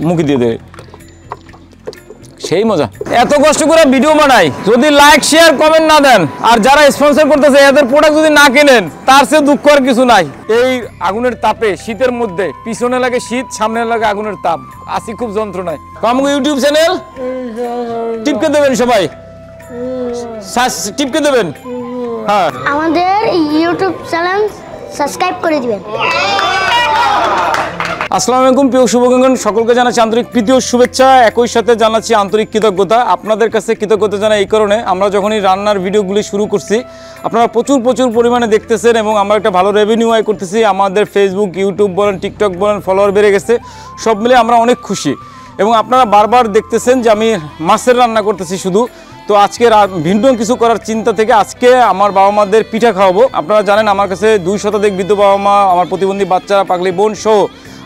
মুখে দিয়ে দেবে, সেই মজা। এত কষ্ট করে ভিডিও বানাই, যদি লাইক শেয়ার কমেন্ট না দেন, আর যারা স্পন্সর করতেছে এদের প্রোডাক্ট যদি না কেনেন, তার চেয়ে দুঃখ আর কিছু নাই। এই আগুনের তাপে শীতের মধ্যে পিছনে লাগে শীত, সামনে লাগে আগুনের তাপ, আসি খুব যন্ত্রণায়। আমাকে ইউটিউব চ্যানেল টিপকে দেবেন, সবাই টিপকে দেবেন। হ্যাঁ, আমাদের ইউটিউব চ্যানেল সাবস্ক্রাইব করে দিবেন। আসসালামু আলাইকুম প্রিয় শুভকামনা, সকলকে জানাচ্ছি আন্তরিক প্রীতি ও শুভেচ্ছা, একই সাথে জানাচ্ছি আন্তরিক কৃতজ্ঞতা। আপনাদের কাছে কৃতজ্ঞতা জানাই এই কারণে, আমরা যখনই রান্নার ভিডিওগুলি শুরু করছি আপনারা প্রচুর পরিমাণে দেখতেছেন এবং আমরা একটা ভালো রেভিনিউ আয় করতেছি। আমাদের ফেসবুক, ইউটিউব বলেন, টিকটক বলেন, ফলোয়ার বেড়ে গেছে, সব মিলে আমরা অনেক খুশি। এবং আপনারা বারবার দেখতেছেন যে আমি মাছের রান্না করতেছি শুধু। তো আজকে ভিন্ন কিছু করার চিন্তা থেকে আজকে আমার বাবা মাদের পিঠা খাওয়াবো। আপনারা জানেন আমার কাছে 2 শতাধিক বৃদ্ধ বাবা মা, আমার প্রতিবন্ধী বাচ্চারা, পাগলি বোন সহ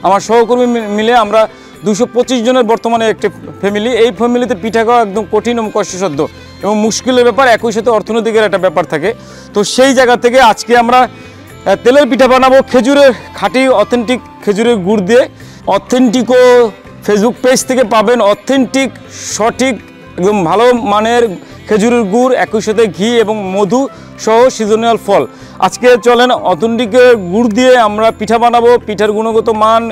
আমার সহকর্মী মিলে আমরা 225 জনের বর্তমানে একটি ফ্যামিলি। এই ফ্যামিলিতে পিঠা খাওয়া একদম কঠিন এবং কষ্টসাধ্য এবং মুশকিলের ব্যাপার, একই সাথে অর্থনৈতিকের একটা ব্যাপার থাকে। তো সেই জায়গা থেকে আজকে আমরা তেলের পিঠা বানাবো খেজুরের, খাঁটি অথেন্টিক খেজুরের গুড় দিয়ে। অথেন্টিকও ফেসবুক পেজ থেকে পাবেন, অথেন্টিক সঠিক একদম ভালো মানের খেজুরের গুড়, একই সাথে ঘি এবং মধু সহ সিজনাল ফল। আজকে চলেন অথেন্টিকের গুড় দিয়ে আমরা পিঠা বানাবো। পিঠার গুণগত মান,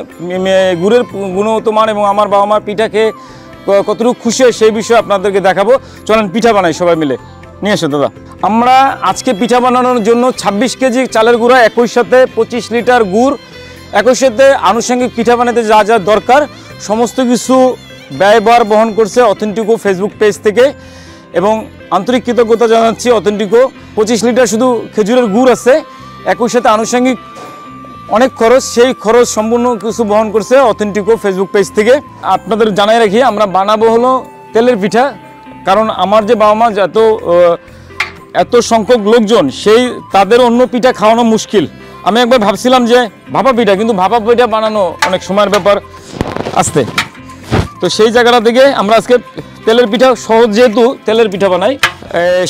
গুড়ের গুণগত মান এবং আমার বাবা মার পিঠা খেয়ে কতটুকু খুশি হয় সেই বিষয়ে আপনাদেরকে দেখাবো। চলেন পিঠা বানাই সবাই মিলে, নিয়ে এসো দাদা। আমরা আজকে পিঠা বানানোর জন্য 26 কেজি চালের গুঁড়া, একই সাথে 25 লিটার গুড়, একই সাথে আনুষঙ্গিক পিঠা বানাতে যা যা দরকার সমস্ত কিছু ব্যয়ভার বহন করছে অথেন্টিকো ফেসবুক পেজ থেকে। এবং আন্তরিক কৃতজ্ঞতা জানাচ্ছি অথেন্টিকো। 25 লিটার শুধু খেজুরের গুড় আছে, একই সাথে আনুষঙ্গিক অনেক খরচ, সেই খরচ সম্পূর্ণ কিছু বহন করছে অথেন্টিকো ফেসবুক পেজ থেকে। আপনাদের জানাই রাখি আমরা বানাবো হলো তেলের পিঠা, কারণ আমার যে বাবা মা এত সংখ্যক লোকজন, সেই তাদের অন্য পিঠা খাওয়ানো মুশকিল। আমি একবার ভাবছিলাম যে ভাপা পিঠা, কিন্তু ভাপা পিঠা বানানো অনেক সময়ের ব্যাপার আসতে। তো সেই জায়গাটা থেকে আমরা আজকে তেলের পিঠা সহজ, যেহেতু তেলের পিঠা বানাই।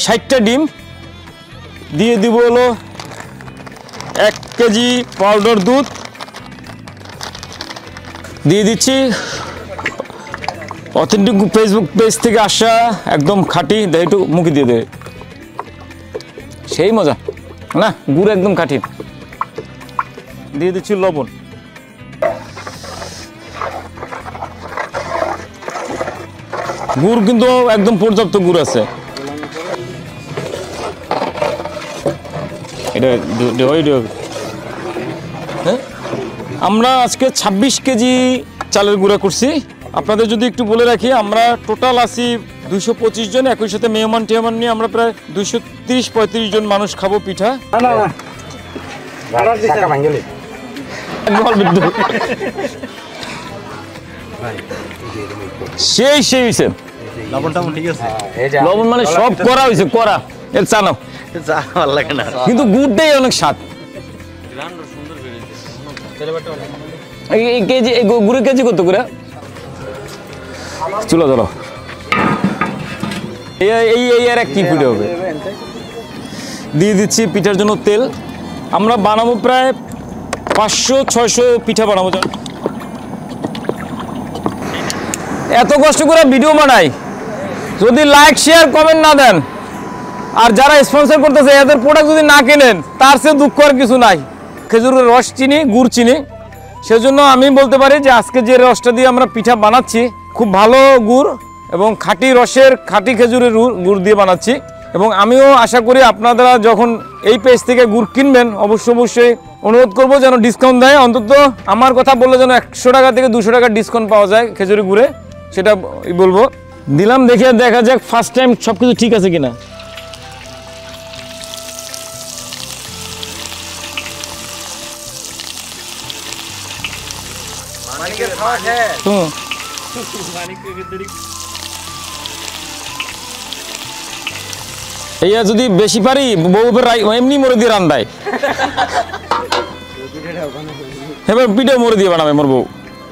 60টা ডিম দিয়ে দিব, হলো 1 কেজি পাউডার দুধ দিয়ে দিচ্ছি অথেন্টিক ফেসবুক পেজ থেকে আসা একদম খাঁটি, একটু মুখে দিয়ে দেবে, সেই মজা না, গুড় একদম খাঁটি। দিয়ে দিচ্ছি লবণ, গুড় কিন্তু একদম পর্যাপ্ত গুড় আছে। হ্যাঁ, আমরা আজকে 26 কেজি চালের গুঁড়া করছি। আপনাদের যদি একটু বলে রাখি, আমরা টোটাল আছি 225 জন, একই সাথে মেহমান টেহমান নিয়ে আমরা প্রায় 230-35 জন মানুষ খাবো পিঠা। সেই হয়েছে লবণ, মানে সব করা হয়েছে, করা এর চা নাও, কিন্তু গুড়টাই অনেক স্বাদ। কেজি গুড়ের কেজি কত করে? চলো চলো, এই আর এক কি পিঠে হবে। দিয়ে দিচ্ছি পিঠার জন্য তেল। আমরা বানাবো প্রায় 500-600 পিঠা বানাবো। এত কষ্ট করে ভিডিও বানাই, যদি লাইক শেয়ার কমেন্ট না দেন, আর যারা স্পন্সর করতেছে এদের প্রোডাক্ট যদি না কেনেন, তার চেয়ে দুঃখ আর কিছু নাই। খেজুরের রস চিনি, গুড় চিনি, সেজন্য আমি বলতে পারি যে আজকে যে রসটা দিয়ে আমরা পিঠা বানাচ্ছি খুব ভালো গুড় এবং খাঁটি রসের, খাঁটি খেজুরের গুড় দিয়ে বানাচ্ছি। এবং আমিও আশা করি আপনারা যখন এই পেজ থেকে গুড় কিনবেন, অবশ্যই অনুরোধ করবো যেন ডিসকাউন্ট দেয়। অন্তত আমার কথা বললে যেন 100 টাকা থেকে 200 টাকার ডিসকাউন্ট পাওয়া যায় খেজুরের গুড়ে, সেটা বলবো। দিলাম, দেখে দেখা যাক ফার্স্ট টাইম সব কিছু ঠিক আছে কিনা। এইয়া যদি বেশি পারি বউ এমনি মরে দিয়ে রান্দায়, এবার পিঠা মরে দিয়ে বানাবে মোর বউ।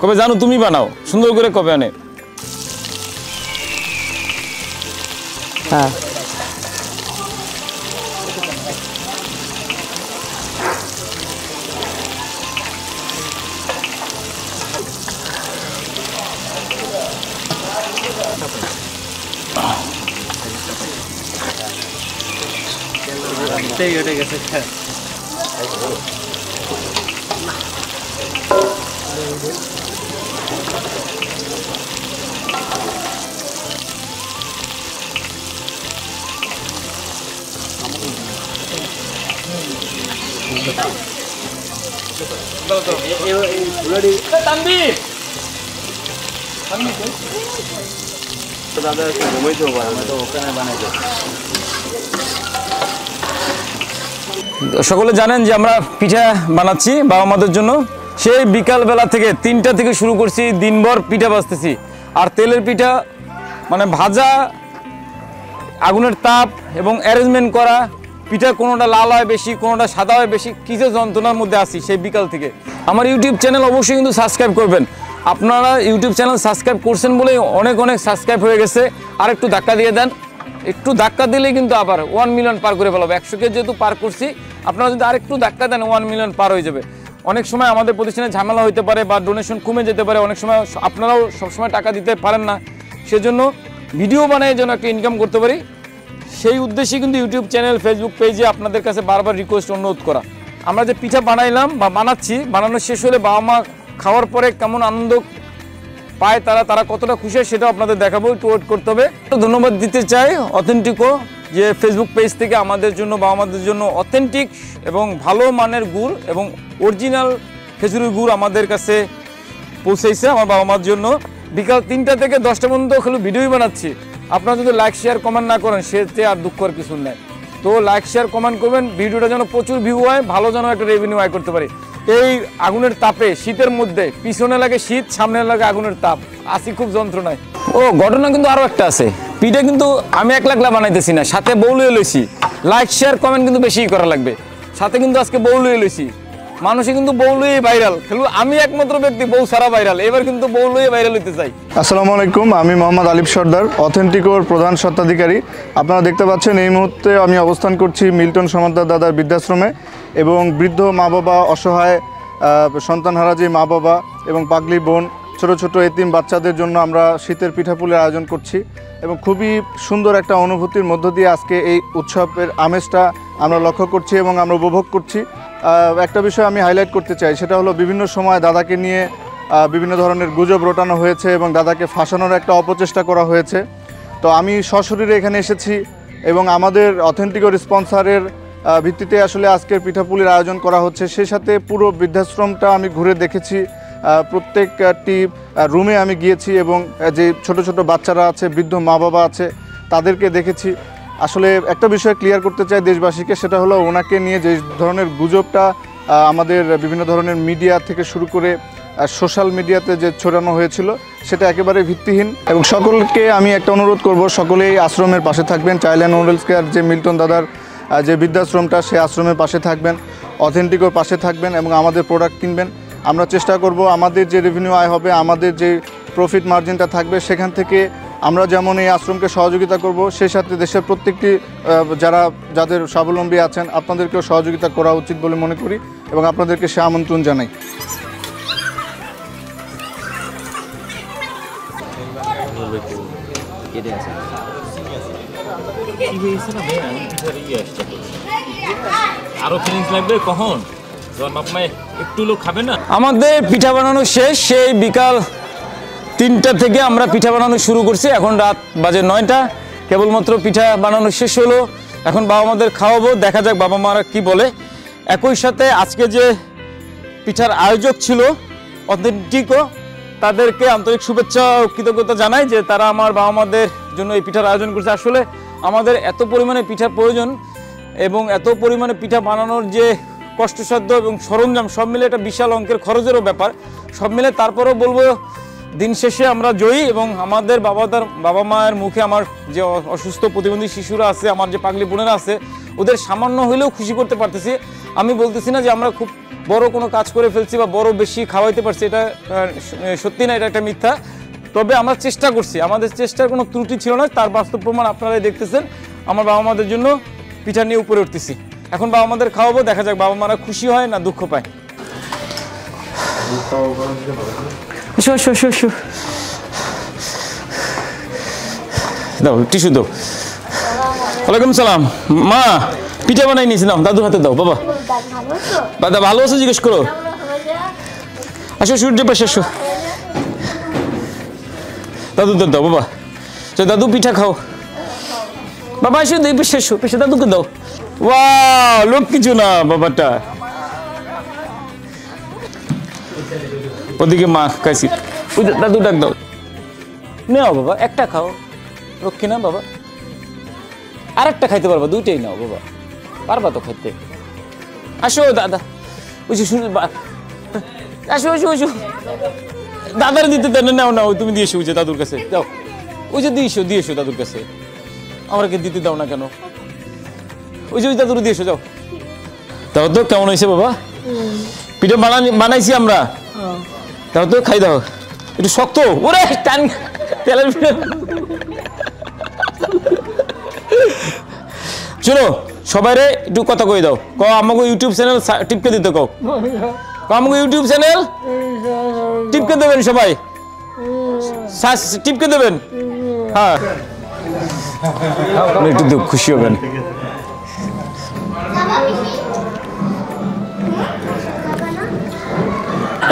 কবে জানো তুমি বানাও সুন্দর করে, কবে আনে। হ্যাঁ, উঠে গেছে। সকলে জানেন যে আমরা পিঠা বানাচ্ছি বাবা মাদের জন্য। সেই বিকালবেলা থেকে 3টা থেকে শুরু করছি, দিনভর পিঠা বাজতেছি। আর তেলের পিঠা মানে ভাজা, আগুনের তাপ এবং অ্যারেঞ্জমেন্ট করা, পিঠা কোনোটা লাল হয় বেশি, কোনোটা সাদা হয় বেশি, কিছু যন্ত্রণার মধ্যে আসি সেই বিকাল থেকে। আমার ইউটিউব চ্যানেল অবশ্যই কিন্তু সাবস্ক্রাইব করবেন। আপনারা ইউটিউব চ্যানেল সাবস্ক্রাইব করছেন বলেই অনেক সাবস্ক্রাইব হয়ে গেছে। আর একটু ধাক্কা দিয়ে দেন, একটু ধাক্কা দিলেই কিন্তু আবার 1 মিলিয়ন পার করে ফেলাবো। 100কে যেহেতু পার করছি, আপনারা যদি আর একটু ধাক্কা দেন 1 মিলিয়ন পার হয়ে যাবে। অনেক সময় আমাদের প্রতিষ্ঠানে ঝামেলা হইতে পারে বা ডোনেশন কমে যেতে পারে, অনেক সময় আপনারাও সবসময় টাকা দিতে পারেন না, সেজন্য ভিডিও বানিয়ে যেন একটা ইনকাম করতে পারি, সেই উদ্দেশ্যে কিন্তু ইউটিউব চ্যানেল, ফেসবুক পেজে আপনাদের কাছে বারবার রিকোয়েস্ট, অনুরোধ করা। আমরা যে পিঠা বানাইলাম বা বানাচ্ছি, বানানো শেষ হলে বাবা মা খাওয়ার পরে কেমন আনন্দ পায়, তারা কতটা খুশি হয় সেটাও আপনাদের দেখাবো, একটু ওয়েট করতে হবে। ধন্যবাদ দিতে চাই অথেন্টিকো, যে ফেসবুক পেজ থেকে আমাদের জন্য, বাবা মাদের জন্য অথেন্টিক এবং ভালো মানের গুড় এবং অরিজিনাল খেজুরের গুড় আমাদের কাছে পৌঁছাইছে আমার বাবা মার জন্য। বিকাল 3টা থেকে 10টা পর্যন্ত খালি ভিডিওই বানাচ্ছি। আপনারা যদি লাইক শেয়ার কমেন্ট না করেন, সেতে আর দুঃখ আর কিছু নেই। তো লাইক শেয়ার কমেন্ট করবেন, ভিডিওটা যেন প্রচুর ভিউ হয়, ভালো যেন একটা রেভিনিউ আয় করতে পারি। এই আগুনের তাপে, শীতের মধ্যে পিছনে লাগে শীত, সামনে লাগে আগুনের তাপ, আসি খুব যন্ত্রণায়। ও ঘটনা কিন্তু আরও একটা আছে, পিঠা কিন্তু আমি একলা বানাইতেছি না, সাথে বউ লইয়ে লইছি। লাইক শেয়ার কমেন্ট কিন্তু বেশি করা লাগবে, সাথে কিন্তু আজকে বউ লইয়ে লইছি। মানুষে কিন্তু বউ লইয়ে ভাইরাল, খেলু আমি একমাত্র ব্যক্তি বউ সারা ভাইরাল, এবার কিন্তু বউ লইয়ে ভাইরাল হইতে চাই। আসসালামু আলাইকুম, আমি মোহাম্মদ আলিফ সর্দার, অথেন্টিকোর প্রধান স্বত্বাধিকারী। আপনারা দেখতে পাচ্ছেন এই মুহূর্তে আমি অবস্থান করছি মিল্টন সমাদ্দার দাদার বৃদ্ধাশ্রমে, এবং বৃদ্ধ মা বাবা, অসহায় সন্তানহারা যে মা বাবা এবং পাগলি বোন, ছোট ছোট এতিম বাচ্চাদের জন্য আমরা শীতের পিঠাপুলির আয়োজন করছি, এবং খুবই সুন্দর একটা অনুভূতির মধ্য দিয়ে আজকে এই উৎসবের আমেজটা আমরা লক্ষ্য করছি এবং আমরা উপভোগ করছি। একটা বিষয় আমি হাইলাইট করতে চাই, সেটা হলো বিভিন্ন সময় দাদাকে নিয়ে বিভিন্ন ধরনের গুজব রটানো হয়েছে এবং দাদাকে ফাঁসানোর একটা অপচেষ্টা করা হয়েছে। তো আমি সশরীরে এখানে এসেছি এবং আমাদের অথেন্টিকোর স্পন্সরের ভিত্তিতে আসলে আজকের পিঠাপুলির আয়োজন করা হচ্ছে। সেই সাথে পুরো বৃদ্ধাশ্রমটা আমি ঘুরে দেখেছি, প্রত্যেকটি রুমে আমি গিয়েছি এবং যে ছোট ছোট বাচ্চারা আছে, বৃদ্ধ মা বাবা আছে, তাদেরকে দেখেছি। আসলে একটা বিষয় ক্লিয়ার করতে চাই দেশবাসীকে, সেটা হলো ওনাকে নিয়ে যে ধরনের গুজবটা আমাদের বিভিন্ন ধরনের মিডিয়া থেকে শুরু করে সোশ্যাল মিডিয়াতে যে ছড়ানো হয়েছিল, সেটা একেবারে ভিত্তিহীন। এবং সকলকে আমি একটা অনুরোধ করব, সকলেই আশ্রমের পাশে থাকবেন। চাইল্ড অ্যান্ড ওয়েলফেয়ার কেয়ার যে মিল্টন দাদার যে বৃদ্ধাশ্রমটা, সেই আশ্রমের পাশে থাকবেন, অথেন্টিকোর পাশে থাকবেন এবং আমাদের প্রোডাক্ট কিনবেন। আমরা চেষ্টা করব আমাদের যে রেভিনিউ আয় হবে, আমাদের যে প্রফিট মার্জিনটা থাকবে, সেখান থেকে আমরা যেমন এই আশ্রমকে সহযোগিতা করব, সেই সাথে দেশের প্রত্যেকটি যাদের স্বাবলম্বী আছেন, আপনাদেরকেও সহযোগিতা করা উচিত বলে মনে করি এবং আপনাদেরকে সে আমন্ত্রণ জানাই। আরো ফিলিংস লাগবে কখন একটু লোক খাবে না। আমাদের পিঠা বানানো শেষ, সেই বিকাল 3টা থেকে আমরা পিঠা বানানো শুরু করছি। এখন রাত বাজে 9টা, কেবলমাত্র পিঠা বানানো শেষ হলো। এখন বাবা মাদের খাওয়াবো, দেখা যাক বাবা মারা কি বলে। একই সাথে আজকে যে পিঠার আয়োজক ছিল অথেন্টিকো, তাদেরকে আন্তরিক শুভেচ্ছা ও কৃতজ্ঞতা জানাই যে তারা আমার বাবা মাদের জন্য এই পিঠার আয়োজন করছে। আসলে আমাদের এত পরিমাণে পিঠার প্রয়োজন এবং এত পরিমাণে পিঠা বানানোর যে কষ্টসাধ্য এবং সরঞ্জাম, সব মিলে একটা বিশাল অঙ্কের খরচেরও ব্যাপার। সব মিলে তারপরেও বলবো দিন শেষে আমরা জয়ী, এবং আমাদের বাবা মায়ের মুখে আমার যে অসুস্থ প্রতিবন্ধী শিশুরা আছে, আমার যে পাগলি বোনেরা আছে, ওদের সামান্য হলেও খুশি করতে পারতেছি। আমি বলতেছি না যে আমরা খুব বড় কোনো কাজ করে ফেলছি বা বড় বেশি খাওয়াইতে পারছি, এটা সত্যি না, এটা একটা মিথ্যা। তবে আমরা চেষ্টা করছি, আমাদের চেষ্টার কোনো ত্রুটি ছিল না, তার বাস্তব প্রমাণ আপনারাই দেখতেছেন। আমার বাবা মাদের জন্য পিঠা নিয়ে উপরে উঠতেছি। এখন বাবা মাদের খাওয়াবো, দেখা যাক বাবা মারা খুশি হয় না দুঃখ পায়। দাও টিস্যু দাও। ওয়ালাইকুম সালাম। মা পিঠা বানাই নিয়েছি, নাও দাদুর হাতে দাও। বাবা দাদা ভালো আছো জিজ্ঞেস করো। আসো সূর্যের পাশে আসো, দাদু দাও বাবা। চল দাদু পিঠা খাও। বাবা এসো এই পেশে এসো, পেশে দাদুকে দাও। ওয়াও লোক কিছু না বাবাটা। ওদিকে মা খাইছি, ওই দাদু ডাক দাও। নাও বাবা একটা খাও, রক্ষী না বাবা, আর একটা খাইতে পারবা, দুইটাই নাও বাবা, পারবা তো খাইতে। আসো দাদা, ওই যে শুনে আসো আসো আসো, দাদার দিতে দেন। নাও নাও তুমি দিয়েছো ওই যে দাদুর কাছে দাও, ওই যে দিয়েছো দাদুর কাছে, আমাকে দিতে দাও না কেন? ওই যে ওই দাদুর দিয়েছো, যাও তাও তো। কেমন হয়েছে বাবা পিঠা? বানাইছি আমরা, তাও তো খাই দাও। একটু শক্ত, ওরে টান তেলের পিঠা। চলো সবাই রে একটু কথা কই দাও, ক আমাকে ইউটিউব চ্যানেল টিপকে দিতে, কও আমাকে ইউটিউব চ্যানেল টিপকে দেবেন, সবাই টিপকে দেবেন। হ্যাঁ একটু খুশি হবেন।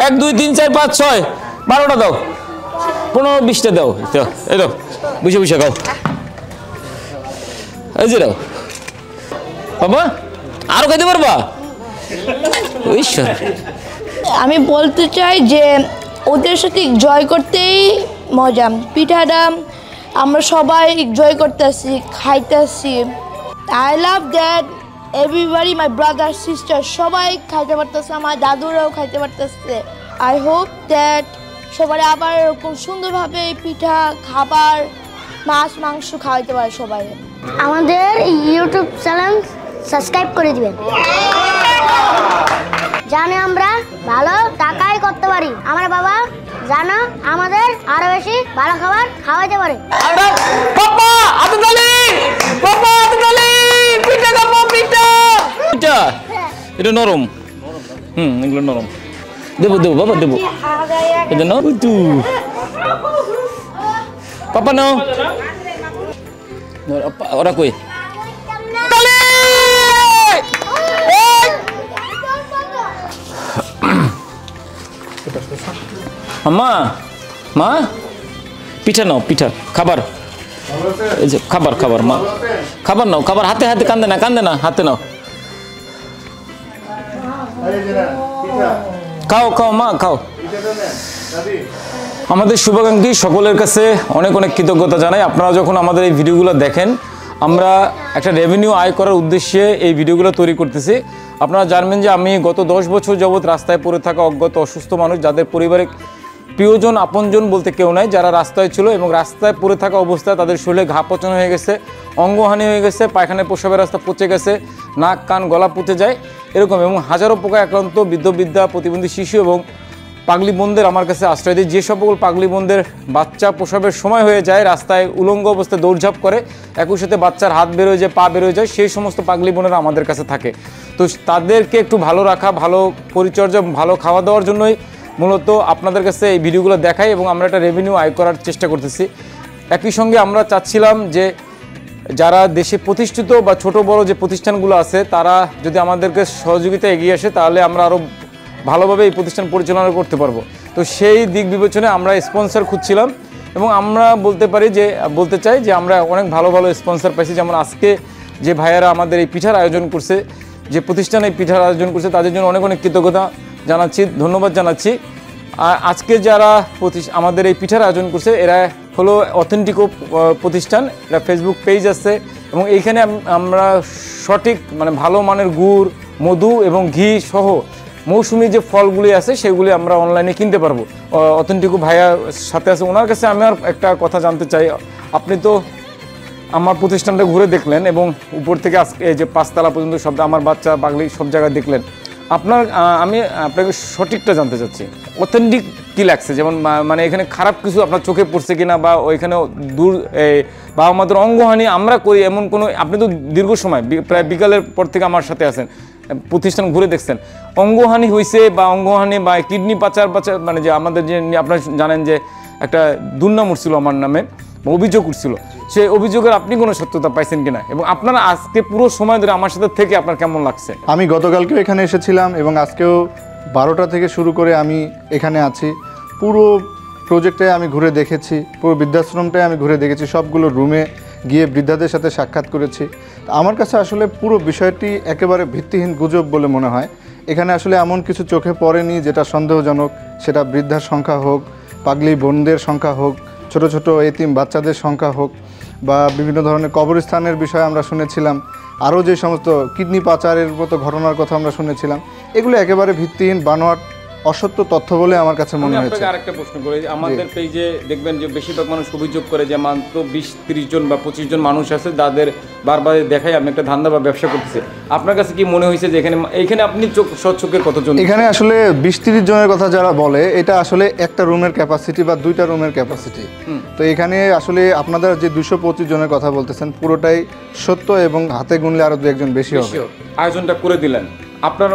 1 2 3 4 5 6 12টা দাও, 15 20টা দাও। এই দাও, বুঝে বুঝে খাও। এই যে দাও বাবা, আরো খাইতে পারবা? আমি বলতে চাই যে ওদের সাথে এনজয় করতেই মজা। পিঠাটা আমরা সবাই এনজয় করতেছি, খাইতেছি। I love that everybody, my brother sister সবাই খাইতে পারতেছে, আমার দাদুরাও খাইতে পারতেছে। আই হোপ দ্যাট সবাই আবার এরকম সুন্দরভাবে পিঠা খাবার মাছ মাংস খাওয়াইতে পারে সবাই। আমাদের ইউটিউব চ্যানেল সাবস্ক্রাইব করে দিবেন, জানে আমরা ভালো টাকাই করতে পারি। আমার বাবা জানো আমাদের আরো বেশি ভালো খাবার খাওয়াইতে পারে। এটা নরম, এগুলো নরম। দেবো দেবো বাবা দেবো, এটা নাও তু পাপা নাও। ওরা কই? মা মা পিঠা নাও, পিঠা খাবার, এই যে খাবার খাবার মা খাবার নাও, খাবার হাতে হাতে, কান্দে না হাতে নাও, খাও খাও মা খাও। আমাদের শুভাকাঙ্ক্ষী সকলের কাছে অনেক অনেক কৃতজ্ঞতা জানাই। আপনারা যখন আমাদের এই ভিডিওগুলো দেখেন, আমরা একটা রেভিনিউ আয় করার উদ্দেশ্যে এই ভিডিওগুলো তৈরি করতেছি। আপনারা জানবেন যে আমি গত 10 বছর যাবৎ রাস্তায় পড়ে থাকা অজ্ঞাত অসুস্থ মানুষ, যাদের পরিবারে প্রিয়জন আপনজন বলতে কেউ নাই, যারা রাস্তায় ছিল এবং রাস্তায় পড়ে থাকা অবস্থায় তাদের শরীরে ঘা পচন হয়ে গেছে, অঙ্গহানি হয়ে গেছে, পায়খানায় প্রসাবের রাস্তা পচে গেছে, নাক কান গলা পুঁতে যায় এরকম, এবং হাজারো পোকায় আক্রান্ত বৃদ্ধ প্রতিবন্ধী শিশু এবং পাগলি বোনদের আমার কাছে আশ্রয় দিই। যে সকল পাগলি বোনদের বাচ্চা প্রসবের সময় হয়ে যায়, রাস্তায় উলঙ্গ অবস্থায় দৌড়ঝাঁপ করে, একই সাথে বাচ্চার হাত বেরোয় যায়, পা বেরোয় যায়, সেই সমস্ত পাগলি বোনেরা আমাদের কাছে থাকে। তো তাদেরকে একটু ভালো রাখা, ভালো পরিচর্যা, ভালো খাওয়া দাওয়ার জন্যই মূলত আপনাদের কাছে এই ভিডিওগুলো দেখাই এবং আমরা একটা রেভিনিউ আয় করার চেষ্টা করতেছি। একই সঙ্গে আমরা চাচ্ছিলাম যে যারা দেশে প্রতিষ্ঠিত বা ছোট বড় যে প্রতিষ্ঠানগুলো আছে, তারা যদি আমাদেরকে সহযোগিতা এগিয়ে আসে, তাহলে আমরা আরও ভালোভাবে এই প্রতিষ্ঠান পরিচালনা করতে পারবো। তো সেই দিক বিবেচনে আমরা স্পন্সর খুঁজছিলাম এবং আমরা বলতে চাই যে আমরা অনেক ভালো ভালো স্পন্সর পাইছি। যেমন আজকে যে ভাইয়ারা আমাদের এই পিঠার আয়োজন করছে, যে প্রতিষ্ঠান এই পিঠার আয়োজন করছে, তাদের জন্য অনেক অনেক কৃতজ্ঞতা জানাচ্ছি, ধন্যবাদ জানাচ্ছি। আর আজকে যারা আমাদের এই পিঠার আয়োজন করছে, এরা হলো অথেন্টিকো প্রতিষ্ঠান, এরা ফেসবুক পেজ আছে এবং এইখানে আমরা সঠিক মানে ভালো মানের গুড়, মধু এবং ঘি সহ মৌসুমি যে ফলগুলি আছে সেগুলি আমরা অনলাইনে কিনতে পারবো। অথেন্টিকো ভাইয়ার সাথে আছে, ওনার কাছে আমি আর একটা কথা জানতে চাই। আপনি তো আমার প্রতিষ্ঠানটা ঘুরে দেখলেন এবং উপর থেকে আজকে এই যে 5 তলা পর্যন্ত সব আমার বাচ্চা পাগলি সব জায়গায় দেখলেন। আমি আপনাকে সঠিকটা জানতে চাচ্ছি, অথেন্টিক কী লাগছে? যেমন মানে এখানে খারাপ কিছু আপনার চোখে পড়ছে কিনা, বা ওইখানে বা আমাদের অঙ্গহানি আমরা করি এমন কোনো, আপনি তো দীর্ঘ সময় প্রায় বিকালের পর থেকে আমার সাথে আছেন, প্রতিষ্ঠান ঘুরে দেখছেন, অঙ্গহানি হয়েছে বা অঙ্গহানি বা কিডনি পাচার মানে যে আমাদের যে আপনারা জানেন যে একটা দুর্নাম উঠছিল আমার নামে, বা অভিযোগ উঠছিল, সেই অভিযোগের আপনি কোনো সত্যতা পাইছেন কিনা, এবং আপনারা আজকে পুরো সময় ধরে আমার সাথে থেকে আপনার কেমন লাগছে? আমি গতকালকেও এখানে এসেছিলাম এবং আজকেও 12টা থেকে শুরু করে আমি এখানে আছি। পুরো প্রজেক্টে আমি ঘুরে দেখেছি, পুরো বৃদ্ধাশ্রমটায় আমি ঘুরে দেখেছি, সবগুলো রুমে গিয়ে বৃদ্ধাদের সাথে সাক্ষাৎ করেছি। আমার কাছে আসলে পুরো বিষয়টি একেবারে ভিত্তিহীন গুজব বলে মনে হয়। এখানে আসলে এমন কিছু চোখে পড়েনি যেটা সন্দেহজনক, সেটা বৃদ্ধার সংখ্যা হোক, পাগলি বোনদের সংখ্যা হোক, ছোট ছোট এতিম বাচ্চাদের সংখ্যা হোক, বা বিভিন্ন ধরনের কবরস্থানের বিষয়ে আমরা শুনেছিলাম, আরও যে সমস্ত কিডনি পাচারের মতো ঘটনার কথা আমরা শুনেছিলাম, এগুলো একেবারে ভিত্তিহীন বানোয়াট অসত্য তথ্য বলে আমার কাছে মনে হয়েছে। আপনাকে আরেকটা প্রশ্ন করি, আমাদের পেজে দেখবেন যে বেশিরভাগ মানুষ অভিযোগ করে যে মাত্র 20-30 জন বা 25 জন মানুষ আছে যাদের বারবার দেখাই আপনি একটা ধান্দা বা ব্যবসা করতেছে। আপনার কাছে কি মনে হয়েছে যে এখানে আপনি চোখে কতজন? এখানে আসলে 20-30 জনের কথা যারা বলে, এটা আসলে একটা রুমের ক্যাপাসিটি বা 2টা রুমের ক্যাপাসিটি। তো এখানে আসলে আপনারা যে 225 জনের কথা বলতেছেন পুরোটাই সত্য, এবং হাতে গুনলে আরো 2-1 বেশি হবে। আয়োজনটা করে দিলেন, আপনার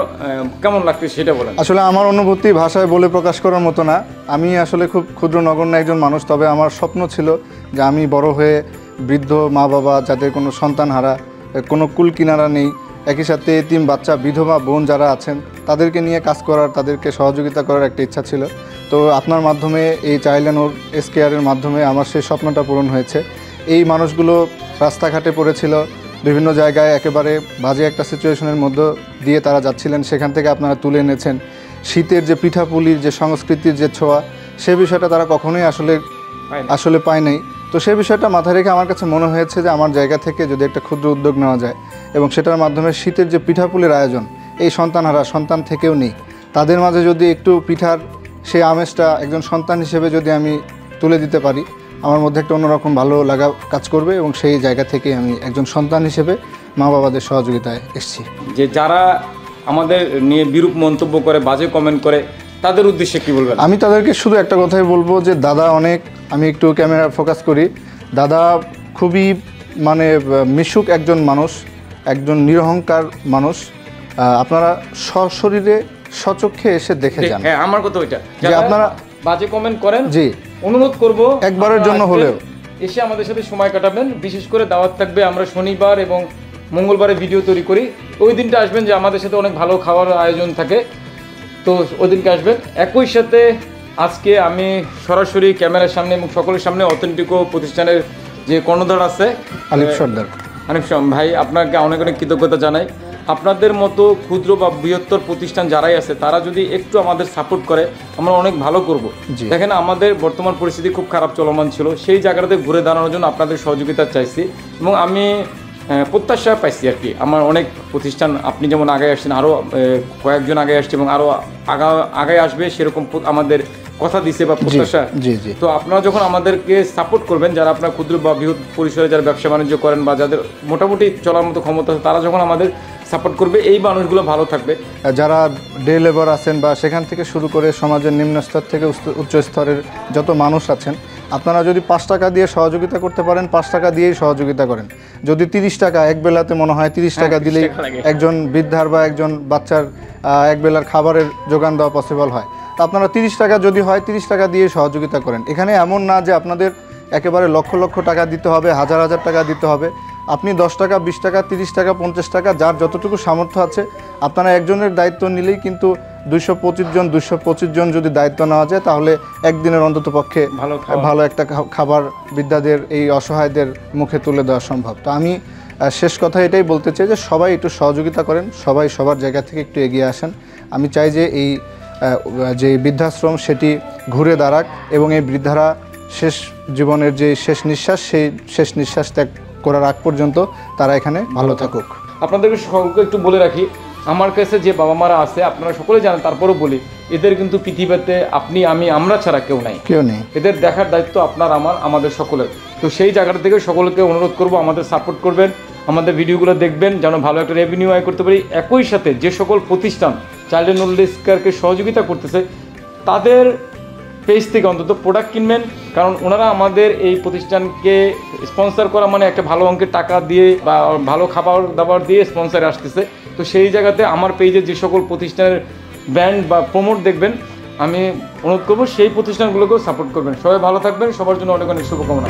কেমন লাগছে সেটা বলেন। আসলে আমার অনুভূতি ভাষায় বলে প্রকাশ করার মতো না। আমি আসলে খুব ক্ষুদ্র নগণ্য একজন মানুষ, তবে আমার স্বপ্ন ছিল যে আমি বড় হয়ে বৃদ্ধ মা বাবা যাদের কোনো সন্তান হারা, কোনো কুল কিনারা নেই, একই সাথে এতিম বাচ্চা বিধবা বোন যারা আছেন তাদেরকে নিয়ে কাজ করার, তাদেরকে সহযোগিতা করার একটা ইচ্ছা ছিল। তো আপনার মাধ্যমে, এই চাইল্ড অ্যান্ড ওল্ড এজ কেয়ারের মাধ্যমে আমার সেই স্বপ্নটা পূরণ হয়েছে। এই মানুষগুলো রাস্তাঘাটে পড়েছিল, বিভিন্ন জায়গায় একেবারে বাজে একটা সিচুয়েশনের মধ্যে দিয়ে তারা যাচ্ছিলেন, সেখান থেকে আপনারা তুলে এনেছেন। শীতের যে পিঠাপুলির যে সংস্কৃতির যে ছোঁয়া, সে বিষয়টা তারা কখনোই আসলে পায় নাই। তো সেই বিষয়টা মাথায় রেখে আমার কাছে মনে হয়েছে যে আমার জায়গা থেকে যদি একটা ক্ষুদ্র উদ্যোগ নেওয়া যায়, এবং সেটার মাধ্যমে শীতের যে পিঠাপুলির আয়োজন, এই সন্তানহারা সন্তান থেকেও নেই, তাদের মাঝে যদি একটু পিঠার সেই আমেজটা একজন সন্তান হিসেবে যদি আমি তুলে দিতে পারি, আমার মধ্যে একটা অন্যরকম ভালো লাগা কাজ করবে, এবং সেই জায়গা থেকে আমি একজন সন্তান হিসেবে মা বাবাদের সহযোগিতায় এসেছি। যে যারা আমাদের নিয়ে বিরূপ মন্তব্য করে, বাজে কমেন্ট করে, তাদের উদ্দেশ্যে কি বলবেন? আমি তাদেরকে শুধু একটা কথাই বলবো যে দাদা অনেক, আমি একটু ক্যামেরা ফোকাস করি, দাদা খুবই মিশুক একজন মানুষ, একজন নিরহংকার মানুষ। আপনারা সশরীরে সচক্ষে এসে দেখে যান। হ্যাঁ, আমার কথা ওইটা যে আপনারা বাজে কমেন্ট করেন, জি, অনুরোধ করব একবারের জন্য হলেও এসে আমাদের সাথে সময় কাটাবেন। বিশেষ করে দাওয়াত থাকবে, আমরা শনিবার এবং মঙ্গলবারে ভিডিও তৈরি করি, ওই দিনটা আসবেন যে আমাদের সাথে অনেক ভালো খাওয়ার আয়োজন থাকে, তো ওই দিনকে আসবেন। একই সাথে আজকে আমি সরাসরি ক্যামেরার সামনে এবং সকলের সামনে অথেন্টিকো প্রতিষ্ঠানের যে কর্ণধার আছে আলিফ সর্দার, ভাই, আপনাকে অনেক অনেক কৃতজ্ঞতা জানাই। আপনাদের মতো ক্ষুদ্র বা বৃহত্তর প্রতিষ্ঠান যারাই আছে তারা যদি একটু আমাদের সাপোর্ট করে, আমরা অনেক ভালো করব। দেখেন, আমাদের বর্তমান পরিস্থিতি খুব খারাপ চলমান ছিল, সেই জায়গাটাতে ঘুরে দাঁড়ানোর জন্য আপনাদের সহযোগিতা চাইছি, এবং আমি প্রত্যাশা পাইছি আর কি। আমার অনেক প্রতিষ্ঠান, আপনি যেমন আগে আসছেন, আরও কয়েকজন আগে আসছে এবং আরও আগে আসবে, সেরকম আমাদের কথা দিছে বা প্রত্যাশা। তো আপনারা যখন আমাদেরকে সাপোর্ট করবেন, যারা আপনার ক্ষুদ্র বা বৃহৎ পরিসরে যারা ব্যবসা বাণিজ্য করেন বা যাদের মোটামুটি চলার মতো ক্ষমতা আছে, তারা যখন আমাদের সাপোর্ট করবে, এই মানুষগুলো ভালো থাকবে। যারা ডে লেবার আছেন বা সেখান থেকে শুরু করে সমাজের নিম্ন স্তর থেকে উচ্চ স্তরের যত মানুষ আছেন, আপনারা যদি 5 টাকা দিয়ে সহযোগিতা করতে পারেন, 5 টাকা দিয়েই সহযোগিতা করেন। যদি 30 টাকা এক বেলাতে মনে হয় 30 টাকা দিলেই একজন বৃদ্ধার বা একজন বাচ্চার এক বেলার খাবারের যোগান দেওয়া পসিবল হয়, তো আপনারা 30 টাকা যদি হয় 30 টাকা দিয়ে সহযোগিতা করেন। এখানে এমন না যে আপনাদের একেবারে লক্ষ লক্ষ টাকা দিতে হবে, হাজার হাজার টাকা দিতে হবে। আপনি 10 টাকা, 20 টাকা, 30 টাকা, 50 টাকা, যার যতটুকু সামর্থ্য আছে, আপনারা একজনের দায়িত্ব নিলেই কিন্তু 225 জন যদি দায়িত্ব নেওয়া যায়, তাহলে একদিনের অন্তত পক্ষে ভালো একটা খাবার বৃদ্ধাদের, এই অসহায়দের মুখে তুলে দেওয়া সম্ভব। তো আমি শেষ কথা এটাই বলতে চাই যে সবাই একটু সহযোগিতা করেন, সবাই সবার জায়গা থেকে একটু এগিয়ে আসেন। আমি চাই যে এই যে বৃদ্ধাশ্রম সেটি ঘুরে দাঁড়াক, এবং এই বৃদ্ধারা শেষ জীবনের যে শেষ নিঃশ্বাস, সেই শেষ নিঃশ্বাস ত্যাগ করার আগ পর্যন্ত তারা এখানে ভালো থাকুক। আপনাদেরকে সকলকে একটু বলে রাখি, আমার কাছে যে বাবা মারা আছে আপনারা সকলে জানেন, তারপরেও বলি, এদের কিন্তু পৃথিবীতে আপনি, আমি, আমরা ছাড়া কেউ নেই। এদের দেখার দায়িত্ব আপনার, আমাদের সকলের। তো সেই জায়গাটা থেকে সকলকে অনুরোধ করব, আমাদের সাপোর্ট করবেন, আমাদের ভিডিওগুলো দেখবেন, যেন ভালো একটা রেভিনিউ আয় করতে পারি। একই সাথে যে সকল প্রতিষ্ঠান চাইল্ড অ্যান্ড ওল্ড এজ কেয়ারকে সহযোগিতা করতেছে, তাদের পেজ থেকে অন্তত প্রোডাক্ট কিনবেন, কারণ ওনারা আমাদের এই প্রতিষ্ঠানকে স্পন্সর করা মানে একটা ভালো অঙ্কের টাকা দিয়ে বা ভালো খাবার দাবার দিয়ে স্পন্সরে আসতেছে। তো সেই জায়গাতে আমার পেজে যে সকল প্রতিষ্ঠানের ব্র্যান্ড বা প্রমোট দেখবেন, আমি অনুরোধ করবো সেই প্রতিষ্ঠানগুলোকেও সাপোর্ট করবেন। সবাই ভালো থাকবেন, সবার জন্য অনেক অনেক শুভকামনা।